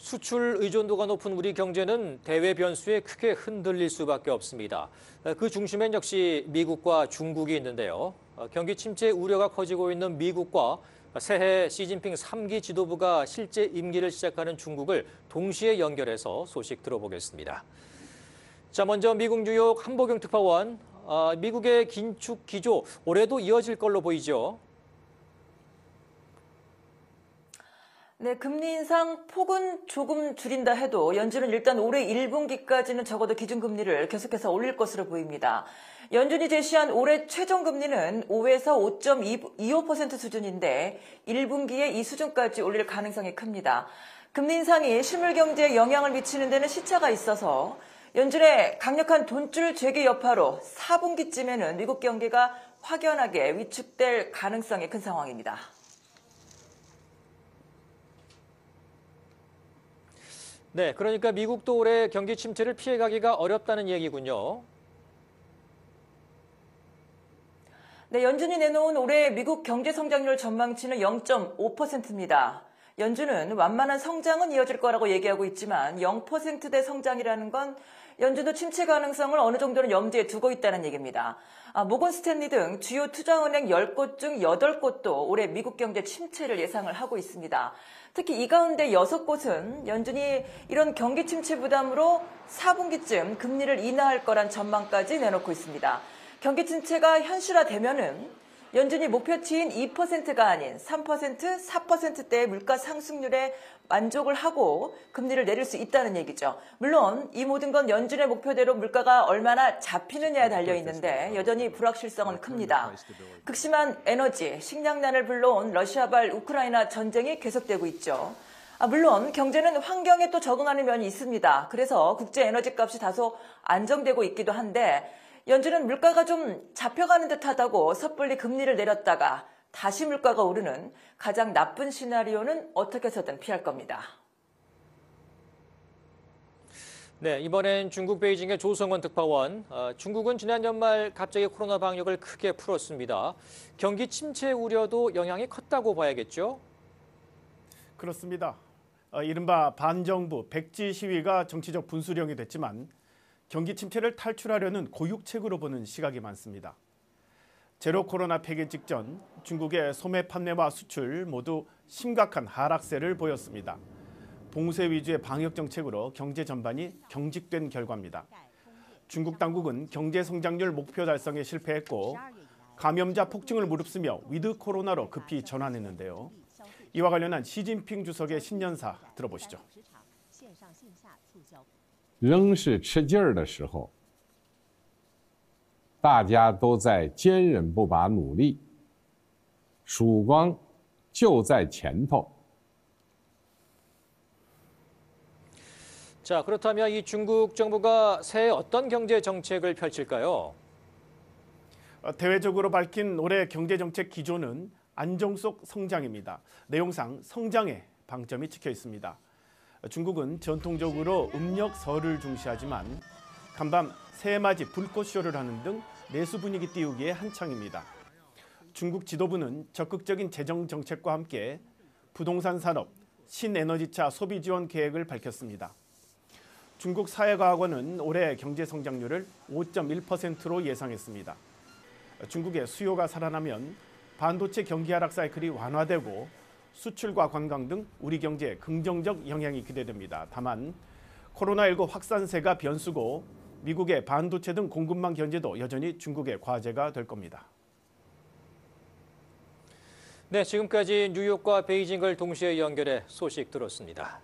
수출 의존도가 높은 우리 경제는 대외 변수에 크게 흔들릴 수밖에 없습니다. 그 중심엔 역시 미국과 중국이 있는데요. 경기 침체 우려가 커지고 있는 미국과 새해 시진핑 3기 지도부가 실제 임기를 시작하는 중국을 동시에 연결해서 소식 들어보겠습니다. 자, 먼저 미국 뉴욕 한보경 특파원, 미국의 긴축 기조 올해도 이어질 걸로 보이죠. 네, 금리 인상 폭은 조금 줄인다 해도 연준은 일단 올해 1분기까지는 적어도 기준금리를 계속해서 올릴 것으로 보입니다. 연준이 제시한 올해 최종금리는 5에서 5.25% 수준인데 1분기에 이 수준까지 올릴 가능성이 큽니다. 금리 인상이 실물 경제에 영향을 미치는 데는 시차가 있어서 연준의 강력한 돈줄 재개 여파로 4분기쯤에는 미국 경기가 확연하게 위축될 가능성이 큰 상황입니다. 네, 그러니까 미국도 올해 경기 침체를 피해가기가 어렵다는 얘기군요. 네, 연준이 내놓은 올해 미국 경제 성장률 전망치는 0.5%입니다. 연준은 완만한 성장은 이어질 거라고 얘기하고 있지만 0%대 성장이라는 건 연준도 침체 가능성을 어느 정도는 염두에 두고 있다는 얘기입니다. 모건 스탠리 등 주요 투자은행 10곳 중 8곳도 올해 미국 경제 침체를 예상을 하고 있습니다. 특히 이 가운데 6곳은 연준이 이런 경기 침체 부담으로 4분기쯤 금리를 인하할 거란 전망까지 내놓고 있습니다. 경기 침체가 현실화되면은 연준이 목표치인 2%가 아닌 3%, 4%대의 물가 상승률에 만족을 하고 금리를 내릴 수 있다는 얘기죠. 물론 이 모든 건 연준의 목표대로 물가가 얼마나 잡히느냐에 달려 있는데 여전히 불확실성은 큽니다. 극심한 에너지, 식량난을 불러온 러시아발 우크라이나 전쟁이 계속되고 있죠. 물론 경제는 환경에 또 적응하는 면이 있습니다. 그래서 국제 에너지 값이 다소 안정되고 있기도 한데 연준은 물가가 좀 잡혀가는 듯하다고 섣불리 금리를 내렸다가 다시 물가가 오르는 가장 나쁜 시나리오는 어떻게 해서든 피할 겁니다. 네, 이번엔 중국 베이징의 조성원 특파원. 중국은 지난 연말 갑자기 코로나 방역을 크게 풀었습니다. 경기 침체 우려도 영향이 컸다고 봐야겠죠? 그렇습니다. 이른바 반정부 백지 시위가 정치적 분수령이 됐지만 경기 침체를 탈출하려는 고육책으로 보는 시각이 많습니다. 제로 코로나 폐기 직전 중국의 소매 판매와 수출 모두 심각한 하락세를 보였습니다. 봉쇄 위주의 방역 정책으로 경제 전반이 경직된 결과입니다. 중국 당국은 경제 성장률 목표 달성에 실패했고 감염자 폭증을 무릅쓰며 위드 코로나로 급히 전환했는데요. 이와 관련한 시진핑 주석의 신년사 들어보시죠. 仍是吃劲儿的时候，大家都在坚韧不拔努力，曙光就在前头。 자, 그렇다면 이 중국 정부가 새해 어떤 경제 정책을 펼칠까요? 대외적으로 밝힌 올해 경제 정책 기조는 안정 속 성장입니다. 내용상 성장에 방점이 찍혀 있습니다. 중국은 전통적으로 음력 설을 중시하지만 간밤 새해맞이 불꽃쇼를 하는 등 내수 분위기 띄우기에 한창입니다. 중국 지도부는 적극적인 재정 정책과 함께 부동산 산업, 신에너지차 소비 지원 계획을 밝혔습니다. 중국 사회과학원은 올해 경제 성장률을 5.1%로 예상했습니다. 중국의 수요가 살아나면 반도체 경기 하락 사이클이 완화되고 수출과 관광 등 우리 경제에 긍정적 영향이 기대됩니다. 다만 코로나19 확산세가 변수고 미국의 반도체 등 공급망 견제도 여전히 중국의 과제가 될 겁니다. 네, 지금까지 뉴욕과 베이징을 동시에 연결해 소식 들었습니다.